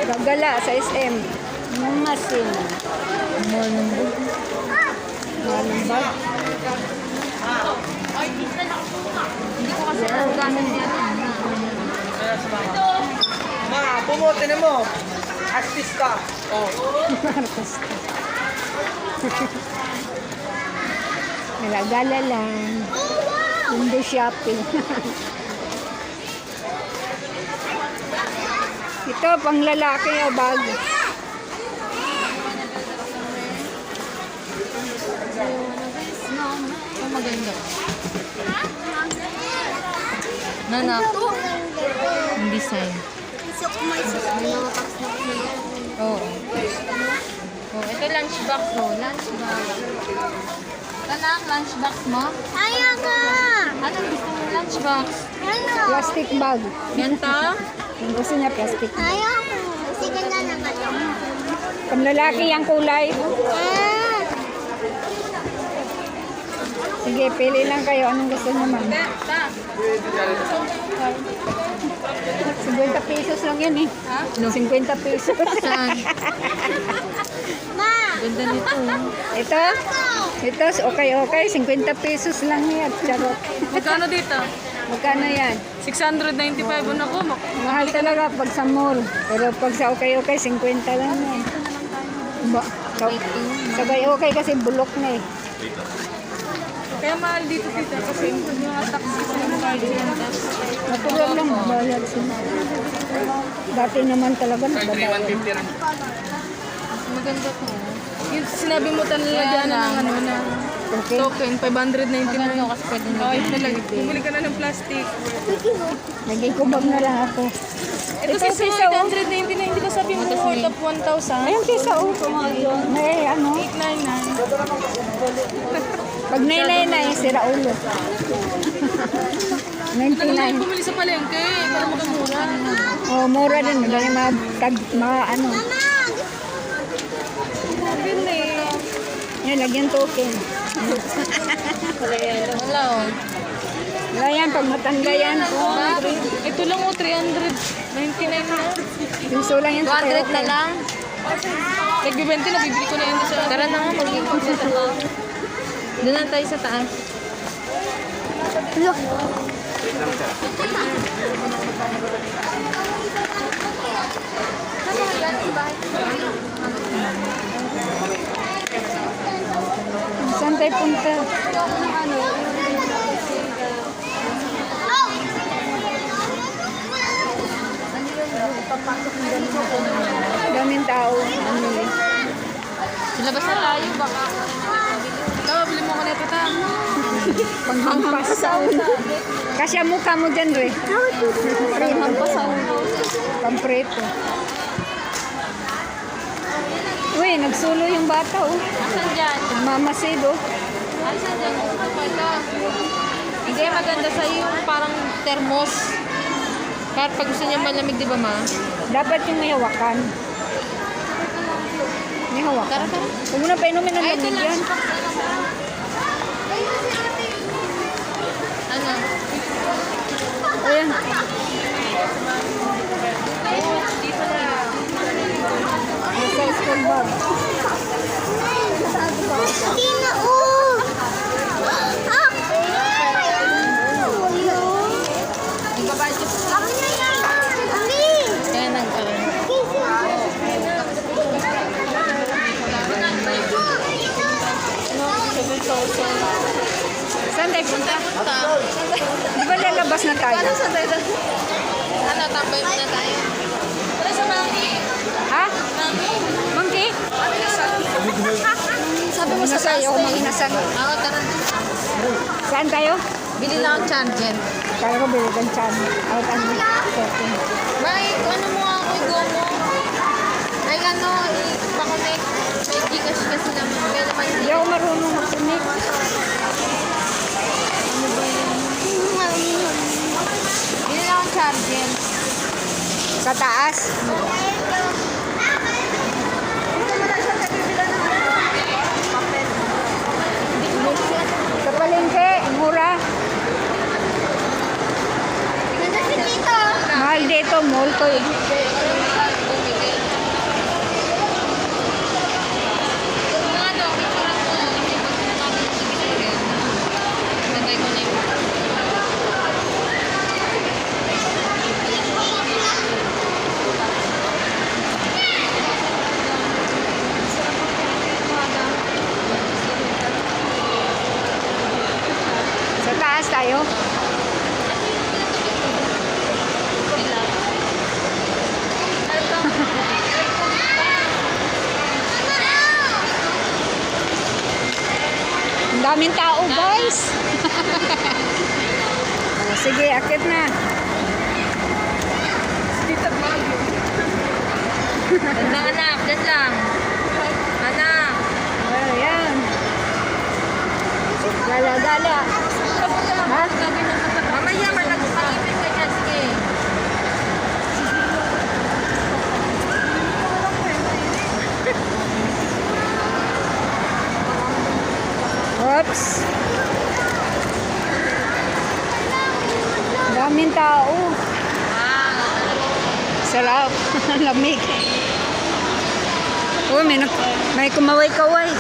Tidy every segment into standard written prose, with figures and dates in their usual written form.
Gagala sa SM. Masin. Malumbog. Malumbag. Hindi ko kasi alam gano'n yan. Ma, pumote na mo. Artista. Oh. Artista. Nagagala lang. Window shopping. Ito, pang lalaki o bag. Ang maganda. Nanak. Ang design. Oo. Oh, ito lunchbox mo. Lunchbox. Nanak, lunchbox mo? Ayaw ka! Anong gusto mo lunchbox? Ano? Plastic bag. Ganito? Yung gusto niya, plastic. Ayaw ko. Sige na naman ako. Pang lalaki ang kulay. Ah! Sige, pili lang kayo. Anong gusto niyo, ma'am? 50 pesos lang yan eh. Ha? 50 pesos. Saan? Ma! Ganda nito. Ito? Ito, okay. 50 pesos lang yan. Charot. Magkano dito? Magkano yan? 695 ano ko. Mahal talaga pag sa mall. Pero pag sa okay, 50 lang yan. Sabay okay kasi bulok na eh. Kaya mahal dito kita kasi yung mga taxis na margin. Natural lang bayad sila. Dati naman talaga nagbabayad. Maganda to. Yung sinabi mo talaga ng ano na Okay. token, 599. Kasi pwede na. Oh, ito lang. Bumili ka na ng plastic. Nagkikubab na lang ako. Ito sa 899, hindi ba sabi mo worth of 1,000? Ayun, kisa may ano. 899. Pag nainay na sira ulo. Ano lang 99. bumili sa palengke para makamura. Oh, mura din. Madali mga ano. Yan, lagyan token. Wala oh. Wala yan, pag matanda yan. Ito lang oh, 399 na. Piso lang yan sa 200 na token. lang. Nagbibenta, nabibili ko na yan sa... Tara na nga, mag-ikot sa taas. Doon na tayo sa taas. Look. Saan tayo punta? Daming tao. Ano eh. Silabas na tayo, baka... Ito, bili mo ko na ito ta. Panghampas sa ulo. Kasi ang mukha mo dyan, Re. Panghampas sa ulo. Pampreto. Uy, nagsulo yung bata, oh. Asan dyan? Mamasid, oh. Asan dyan? Gusto ko ito. Hindi, maganda sa iyo yung parang thermos. Kahit pag gusto niya malamig, di ba ma? Dapat yung may hawakan. May hawakan. Tara, tara. Huwag mo na painumin ng Ay, ito lamig lang. yan. Ano? Ayan. Dito na. Sa school bag. Hindi na, oh! Ah! Ibabadyo po. Ako na yan! Mami! Kaya Saan tayo punta? Punta. Di ba lalabas na tayo? Paano sa tayo? Ano, tambay muna tayo. Para sa mami. Ha? Mami. Monkey? Sabi mo sa Inasal, taas ako tayo. mag-inasal. Ako, tara. Saan tayo? Bili na akong charger. Kaya ko biligan chan. Out ano? Token. May, ano mo ako, go mo. Ay, ano, i-connect. May Gcash kasi naman. Kaya naman Hindi ako marunong mag-connect. bili na akong charger. Sa taas. Sa palengke, mura. Ganda si Tito! Mahal dito to, mall to eh. Mga daw, picturean ko. Kasi pag natin sa picture, nagay ko na yung Sa taas tayo. Ang daming tao, guys. Sige, akit na. Dyan lang anak, dyan lang. Anak. Ayan. Gala-gala. Ha? Mamaya, malagpalipin ka dyan. Sige. Oops. Daming tao. Sarap. Lamig. Oh, may kumaway-kaway.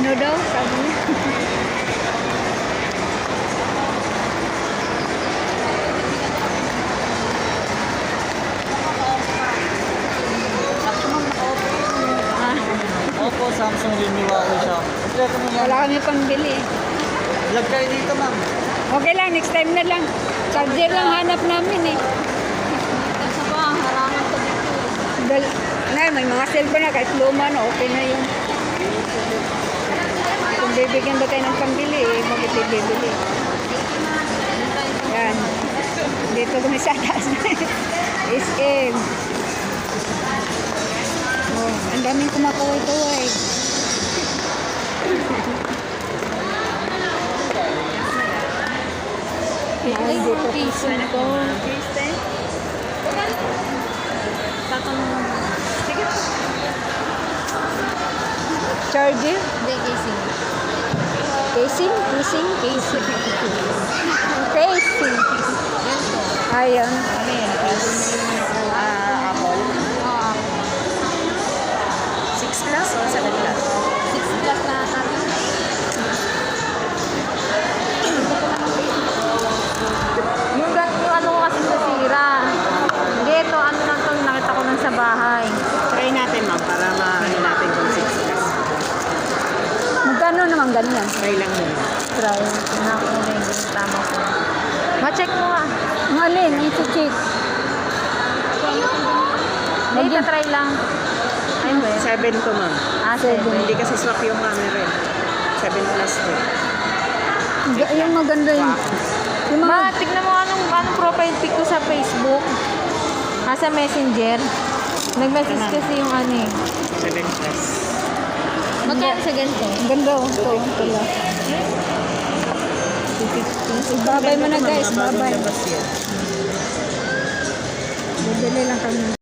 Ano daw? Sabi niya. Opo, Samsung Renew ako siya. Kompleto mo yan. Wala kami pambili. Vlog kayo dito, ma'am. Okay lang, next time na lang. Charger lang hanap namin eh. Sa ba, harangan ko dito. May mga cellphone na kahit luma na okay na yun. Kung bibigyan ba tayo ng pambili, bakit bibili? Yan. Dito kami sa taas na SM. Oh, ang daming kumakaway-kaway. Ay, piso ko. Charger? Hindi, casing. Casing? Casing? Casing. Casing. Ayan. Apple. Oo. 6 plus o 7 plus? 6 plus na ata. Yung ano ko kasi nasira. Hindi, ito ano lang ito, nakita ko lang sa bahay. Try natin, ma'am, para maano natin kung 6 plus. Magkano naman ganyan? Try lang muna. Try. Nakakulay yung tama ko. Ma-check mo ah. Ang alin? Ang check. Hindi, try lang. Ay, well. 7 to, ma'am. Ah, 7. Hindi kasi swak yung camera. 7 plus to. Yung maganda yun. Yung mga... Ma, tignan mo anong profile pic ko sa Facebook. Sa Messenger. Nag-message kasi yung ano eh. 7 plus. Magkano sa ganito? Ang ganda oh. Ito. Ito lang. Babay mo na guys. Babay. Labas yan. Bibili lang kami.